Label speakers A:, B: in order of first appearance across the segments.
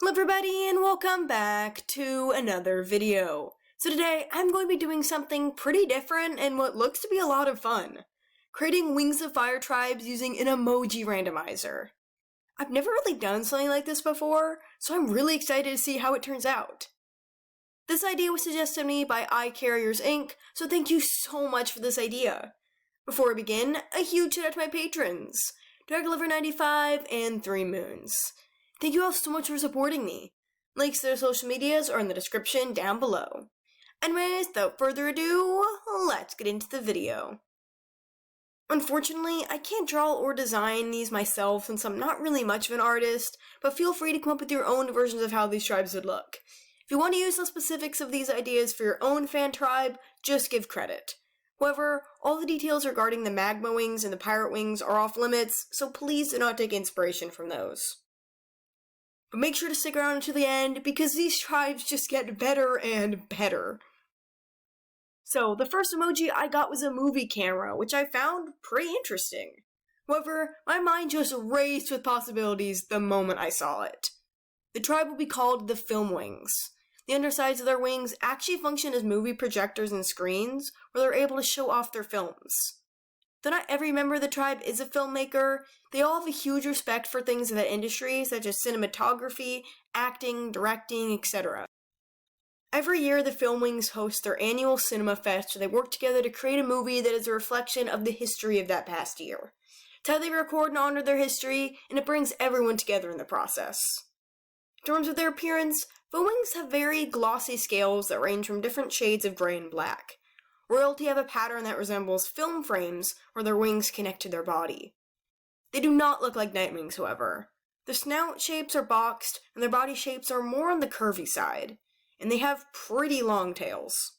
A: Hello everybody and welcome back to another video. So today I'm going to be doing something pretty different and what looks to be a lot of fun. Creating Wings of Fire tribes using an emoji randomizer. I've never really done something like this before, so I'm really excited to see how it turns out. This idea was suggested to me by iCarriers Inc., so thank you so much for this idea. Before we begin, a huge shout out to my patrons, DarkLover95 and 3 Moons. Thank you all so much for supporting me. Links to their social medias are in the description down below. Anyways, without further ado, let's get into the video. Unfortunately, I can't draw or design these myself since I'm not really much of an artist, but feel free to come up with your own versions of how these tribes would look. If you want to use the specifics of these ideas for your own fan tribe, just give credit. However, all the details regarding the MagmaWings and the PirateWings are off limits, so please do not take inspiration from those. But make sure to stick around until the end, because these tribes just get better and better. So, the first emoji I got was a movie camera, which I found pretty interesting. However, my mind just raced with possibilities the moment I saw it. The tribe will be called the FilmWings. The undersides of their wings actually function as movie projectors and screens, where they're able to show off their films. Though not every member of the tribe is a filmmaker, they all have a huge respect for things in that industry, such as cinematography, acting, directing, etc. Every year, the FilmWings host their annual cinema fest, where they work together to create a movie that is a reflection of the history of that past year. It's how they record and honor their history, and it brings everyone together in the process. In terms of their appearance, FilmWings have very glossy scales that range from different shades of gray and black. Royalty have a pattern that resembles film frames where their wings connect to their body. They do not look like Nightwings, however. Their snout shapes are boxed, and their body shapes are more on the curvy side, and they have pretty long tails.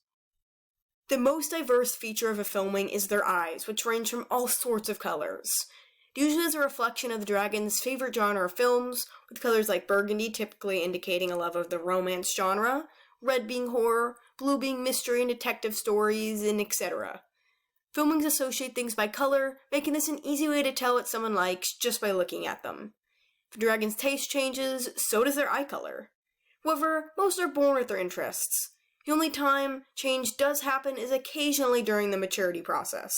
A: The most diverse feature of a filmwing is their eyes, which range from all sorts of colors. Usually as a reflection of the dragon's favorite genre of films, with colors like burgundy typically indicating a love of the romance genre, red being horror, blue being mystery and detective stories, and etc. FilmWings associate things by color, making this an easy way to tell what someone likes just by looking at them. If a dragon's taste changes, so does their eye color. However, most are born with their interests. The only time change does happen is occasionally during the maturity process.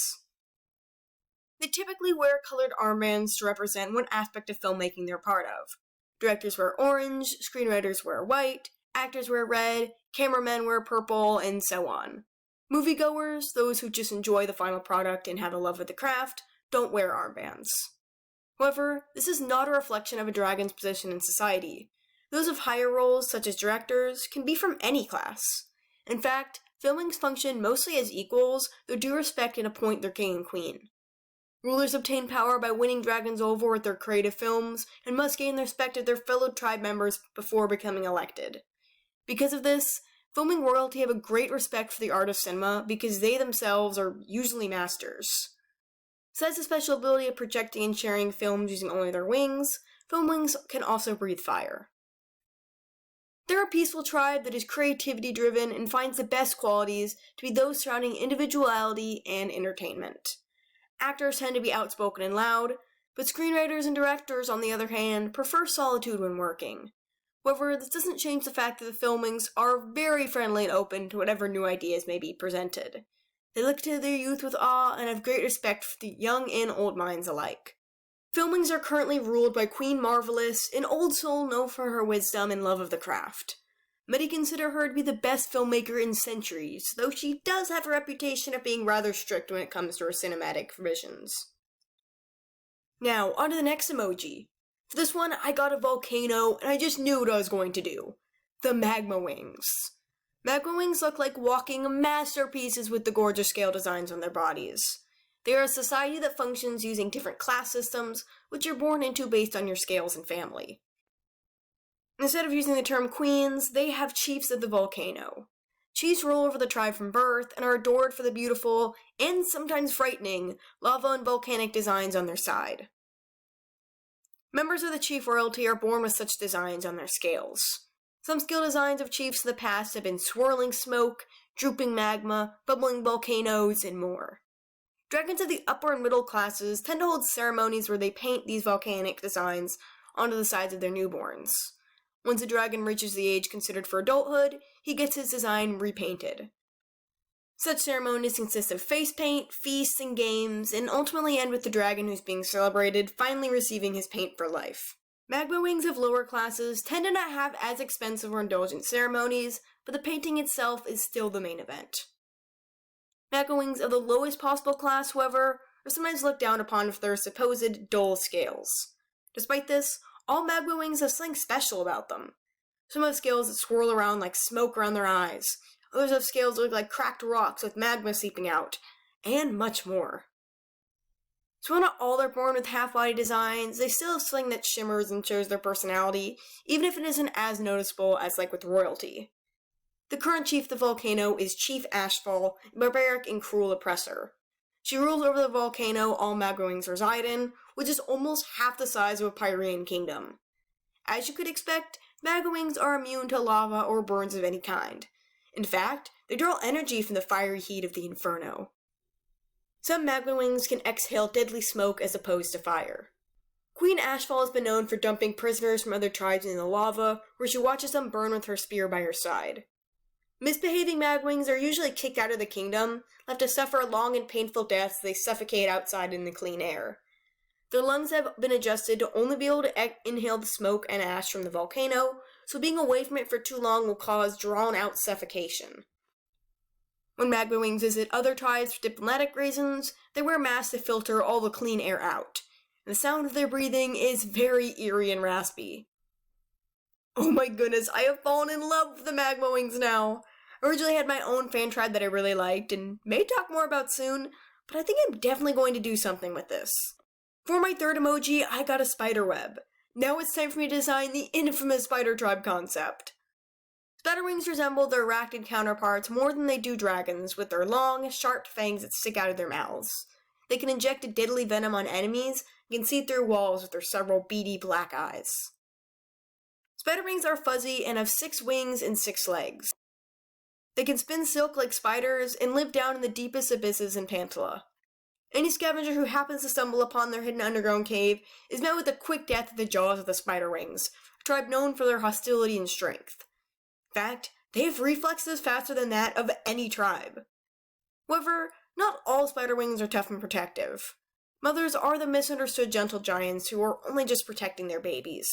A: They typically wear colored armbands to represent one aspect of filmmaking they're part of. Directors wear orange, screenwriters wear white, actors wear red, cameramen wear purple, and so on. Moviegoers, those who just enjoy the final product and have a love of the craft, don't wear armbands. However, this is not a reflection of a dragon's position in society. Those of higher roles, such as directors, can be from any class. In fact, filmwings function mostly as equals, though due respect and appoint their king and queen. Rulers obtain power by winning dragons over with their creative films, and must gain the respect of their fellow tribe members before becoming elected. Because of this, filming royalty have a great respect for the art of cinema because they themselves are usually masters. Besides the special ability of projecting and sharing films using only their wings, FilmWings can also breathe fire. They're a peaceful tribe that is creativity driven and finds the best qualities to be those surrounding individuality and entertainment. Actors tend to be outspoken and loud, but screenwriters and directors, on the other hand, prefer solitude when working. However, this doesn't change the fact that the FilmWings are very friendly and open to whatever new ideas may be presented. They look to their youth with awe and have great respect for the young and old minds alike. FilmWings are currently ruled by Queen Marvelous, an old soul known for her wisdom and love of the craft. Many consider her to be the best filmmaker in centuries, though she does have a reputation of being rather strict when it comes to her cinematic visions. Now, on to the next emoji. For this one, I got a volcano, and I just knew what I was going to do. The MagmaWings. MagmaWings look like walking masterpieces with the gorgeous scale designs on their bodies. They are a society that functions using different class systems, which you're born into based on your scales and family. Instead of using the term queens, they have chiefs of the volcano. Chiefs rule over the tribe from birth and are adored for the beautiful, and sometimes frightening, lava and volcanic designs on their side. Members of the chief royalty are born with such designs on their scales. Some scale designs of chiefs in the past have been swirling smoke, drooping magma, bubbling volcanoes, and more. Dragons of the upper and middle classes tend to hold ceremonies where they paint these volcanic designs onto the sides of their newborns. Once a dragon reaches the age considered for adulthood, he gets his design repainted. Such ceremonies consist of face paint, feasts, and games, and ultimately end with the dragon who's being celebrated finally receiving his paint for life. MagmaWings of lower classes tend to not have as expensive or indulgent ceremonies, but the painting itself is still the main event. MagmaWings of the lowest possible class, however, are sometimes looked down upon for their supposed dull scales. Despite this, all MagmaWings have something special about them. Some have scales that swirl around like smoke around their eyes, others have scales that look like cracked rocks with magma seeping out, and much more. So while not all are born with half-body designs, they still have something that shimmers and shows their personality, even if it isn't as noticeable as like with royalty. The current chief of the volcano is Chief Ashfall, a barbaric and cruel oppressor. She rules over the volcano all MagmaWings reside in, which is almost half the size of a Pyrean kingdom. As you could expect, MagmaWings are immune to lava or burns of any kind. In fact, they draw energy from the fiery heat of the inferno. Some MagmaWings can exhale deadly smoke as opposed to fire. Queen Ashfall has been known for dumping prisoners from other tribes in the lava, where she watches them burn with her spear by her side. Misbehaving MagmaWings are usually kicked out of the kingdom, left to suffer long and painful deaths as they suffocate outside in the clean air. Their lungs have been adjusted to only be able to inhale the smoke and ash from the volcano, so being away from it for too long will cause drawn-out suffocation. When MagmaWings visit other tribes for diplomatic reasons, they wear masks to filter all the clean air out, and the sound of their breathing is very eerie and raspy. Oh my goodness, I have fallen in love with the MagmaWings now! I originally had my own fan tribe that I really liked, and may talk more about soon, but I think I'm definitely going to do something with this. For my third emoji, I got a spider web. Now it's time for me to design the infamous spider tribe concept. SpiderWings resemble their arachnid counterparts more than they do dragons, with their long, sharp fangs that stick out of their mouths. They can inject a deadly venom on enemies and can see through walls with their several beady black eyes. SpiderWings are fuzzy and have 6 wings and 6 legs. They can spin silk like spiders and live down in the deepest abysses in Pantala. Any scavenger who happens to stumble upon their hidden underground cave is met with a quick death at the jaws of the SpiderWings, a tribe known for their hostility and strength. In fact, they have reflexes faster than that of any tribe. However, not all SpiderWings are tough and protective. Mothers are the misunderstood gentle giants who are only just protecting their babies.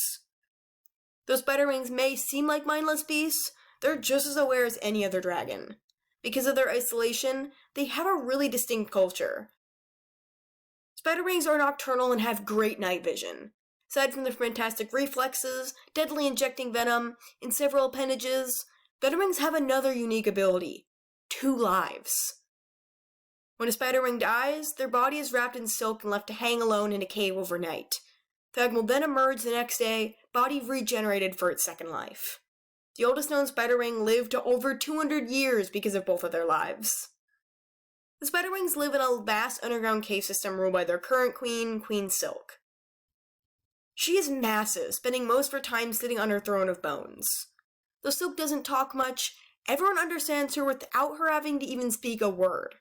A: Though SpiderWings may seem like mindless beasts, they're just as aware as any other dragon. Because of their isolation, they have a really distinct culture. SpiderWings are nocturnal and have great night vision. Aside from their fantastic reflexes, deadly injecting venom, and several appendages, SpiderWings have another unique ability: 2 lives. When a SpiderWing dies, their body is wrapped in silk and left to hang alone in a cave overnight. The egg will then emerge the next day, body regenerated for its second life. The oldest known SpiderWing lived to over 200 years because of both of their lives. The SpiderWings live in a vast underground cave system ruled by their current queen, Queen Silk. She is massive, spending most of her time sitting on her throne of bones. Though Silk doesn't talk much, everyone understands her without her having to even speak a word.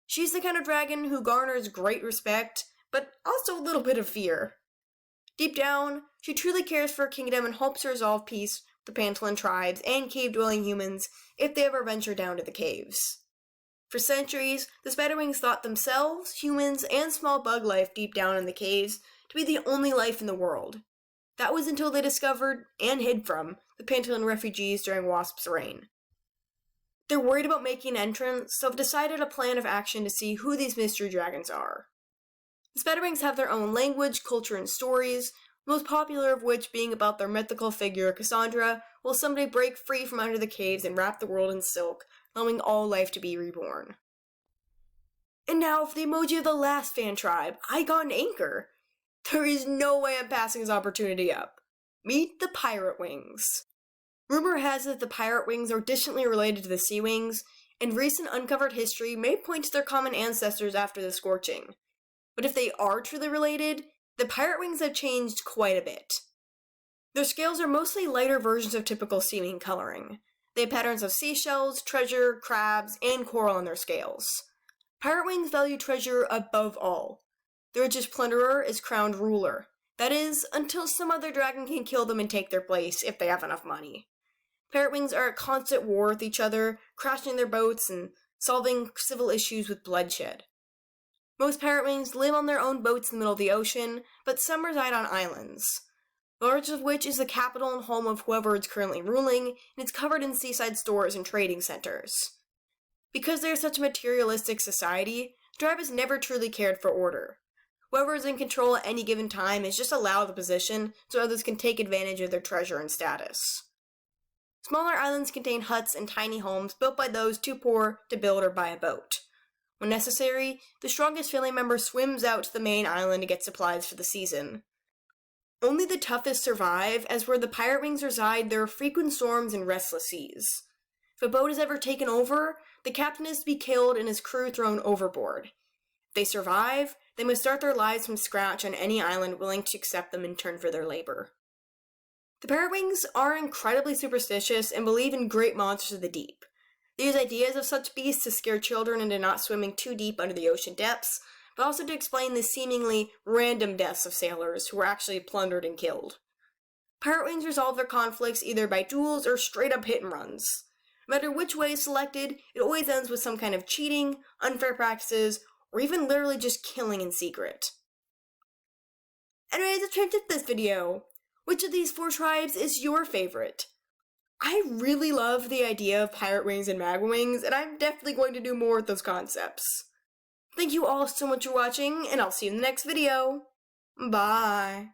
A: She's the kind of dragon who garners great respect, but also a little bit of fear. Deep down, she truly cares for her kingdom and hopes to resolve peace with the Pantalan tribes and cave-dwelling humans if they ever venture down to the caves. For centuries, the SpiderWings thought themselves, humans, and small bug life deep down in the caves to be the only life in the world. That was until they discovered, and hid from, the Pantalan refugees during Wasp's reign. They're worried about making an entrance, so have decided a plan of action to see who these mystery dragons are. The SpiderWings have their own language, culture, and stories, the most popular of which being about their mythical figure Cassandra will someday break free from under the caves and wrap the world in silk, allowing all life to be reborn. And now for the emoji of the last fan tribe, I got an anchor. There is no way I'm passing this opportunity up. Meet the PirateWings. Rumor has it that the PirateWings are distantly related to the Sea Wings, and recent uncovered history may point to their common ancestors after the scorching. But if they are truly related, the PirateWings have changed quite a bit. Their scales are mostly lighter versions of typical Sea Wing coloring. They have patterns of seashells, treasure, crabs, and coral on their scales. PirateWings value treasure above all. The richest plunderer is crowned ruler. That is, until some other dragon can kill them and take their place if they have enough money. PirateWings are at constant war with each other, crashing their boats and solving civil issues with bloodshed. Most PirateWings live on their own boats in the middle of the ocean, but some reside on islands, the largest of which is the capital and home of whoever is currently ruling, and it's covered in seaside stores and trading centers. Because they are such a materialistic society, the tribe has never truly cared for order. Whoever is in control at any given time is just allowed the position so others can take advantage of their treasure and status. Smaller islands contain huts and tiny homes built by those too poor to build or buy a boat. When necessary, the strongest family member swims out to the main island to get supplies for the season. Only the toughest survive, as where the PirateWings reside there are frequent storms and restless seas. If a boat is ever taken over, the captain is to be killed and his crew thrown overboard. If they survive, they must start their lives from scratch on any island willing to accept them in turn for their labor. The PirateWings are incredibly superstitious and believe in great monsters of the deep. They use ideas of such beasts to scare children into not swimming too deep under the ocean depths, but also to explain the seemingly random deaths of sailors who were actually plundered and killed. PirateWings resolve their conflicts either by duels or straight-up hit-and-runs. No matter which way is selected, it always ends with some kind of cheating, unfair practices, or even literally just killing in secret. Anyways, let's finish this video. Which of these 4 tribes is your favorite? I really love the idea of PirateWings and MagmaWings, and I'm definitely going to do more with those concepts. Thank you all so much for watching, and I'll see you in the next video. Bye!